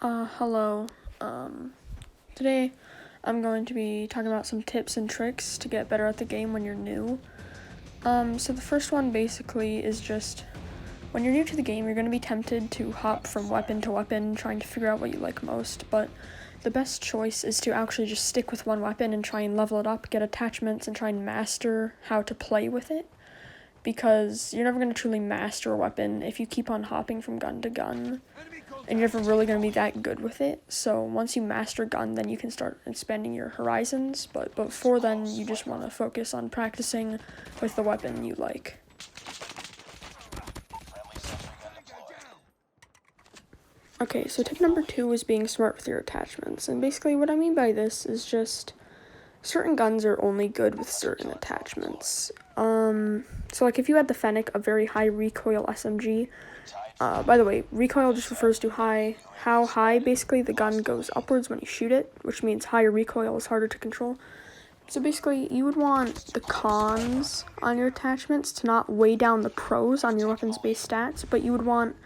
Hello. Today I'm going to be talking about some tips and tricks to get better at the game when you're new. So the first one basically is just, when you're new to the game, you're going to be tempted to hop from weapon to weapon, trying to figure out what you like most, but the best choice is to actually just stick with one weapon and try and level it up, get attachments, and try and master how to play with it. Because you're never going to truly master a weapon if you keep on hopping from gun to gun, and you're never really going to be that good with it. So once you master gun, then you can start expanding your horizons, but before then, you just want to focus on practicing with the weapon you like. Okay, so tip number 2 is being smart with your attachments, and basically what I mean by this is just, certain guns are only good with certain attachments. So like if you had the Fennec, a very high recoil SMG, by the way, recoil just refers to how high basically the gun goes upwards when you shoot it, which means higher recoil is harder to control. So basically, you would want the cons on your attachments to not weigh down the pros on your weapon's base stats, but you would want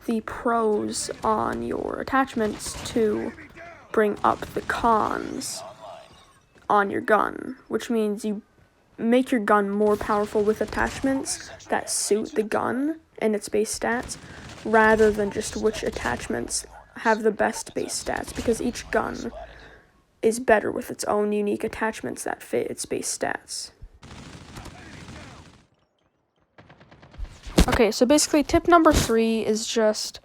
the pros on your attachments to bring up the cons on your gun, which means you make your gun more powerful with attachments that suit the gun and its base stats, rather than just which attachments have the best base stats, because each gun is better with its own unique attachments that fit its base stats. Okay, so basically tip number 3 is just,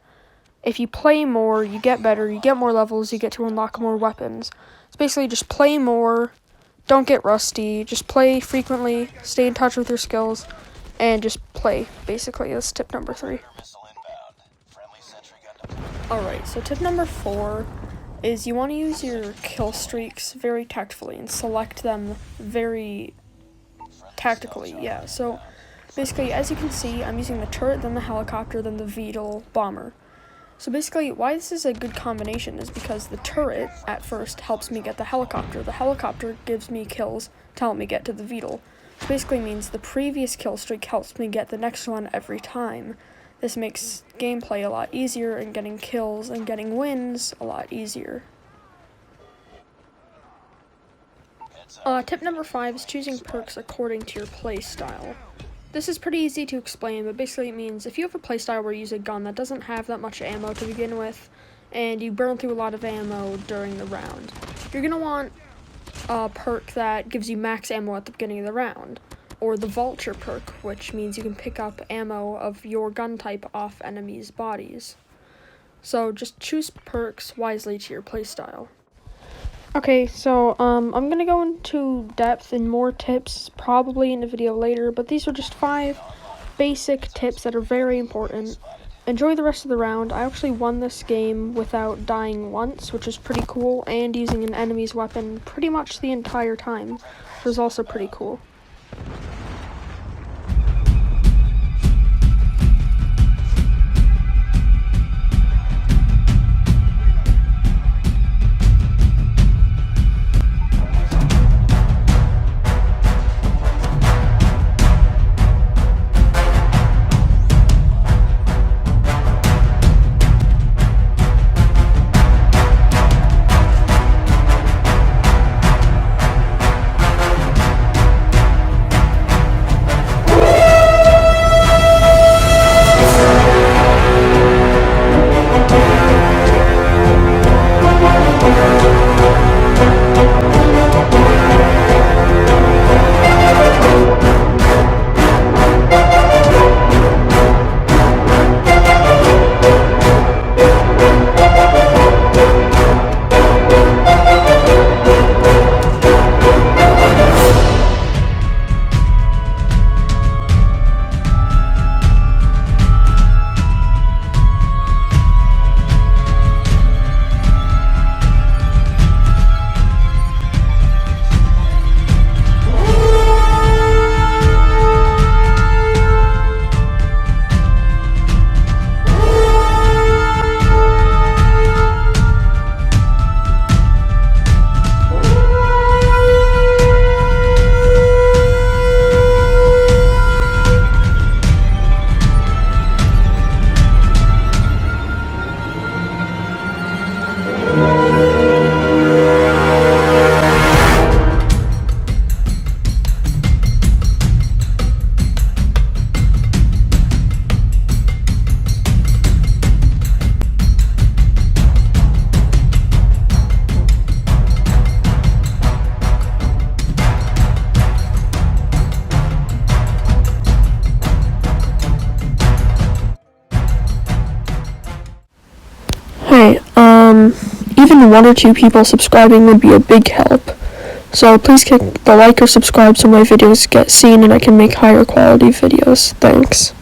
if you play more, you get better, you get more levels, you get to unlock more weapons. It's basically just play more, don't get rusty, just play frequently, stay in touch with your skills, and just play, basically. That's tip number 3. Alright, so tip number 4 is you want to use your kill streaks very tactfully and select them very tactically, yeah. So basically, as you can see, I'm using the turret, then the helicopter, then the VTOL bomber. So basically, why this is a good combination is because the turret, at first, helps me get the helicopter gives me kills to help me get to the VTOL. Which basically means the previous kill streak helps me get the next one every time. This makes gameplay a lot easier, and getting kills and getting wins a lot easier. Tip number 5 is choosing perks according to your playstyle. This is pretty easy to explain, but basically it means if you have a playstyle where you use a gun that doesn't have that much ammo to begin with, and you burn through a lot of ammo during the round, you're going to want a perk that gives you max ammo at the beginning of the round, or the vulture perk, which means you can pick up ammo of your gun type off enemies' bodies. So just choose perks wisely to your playstyle. Okay, so I'm going to go into depth in more tips probably in a video later, but these are just 5 basic tips that are very important. Enjoy the rest of the round. I actually won this game without dying once, which is pretty cool, and using an enemy's weapon pretty much the entire time, which was also pretty cool. even 1 or 2 people subscribing would be a big help. So please click the like or subscribe so my videos get seen and I can make higher quality videos. Thanks.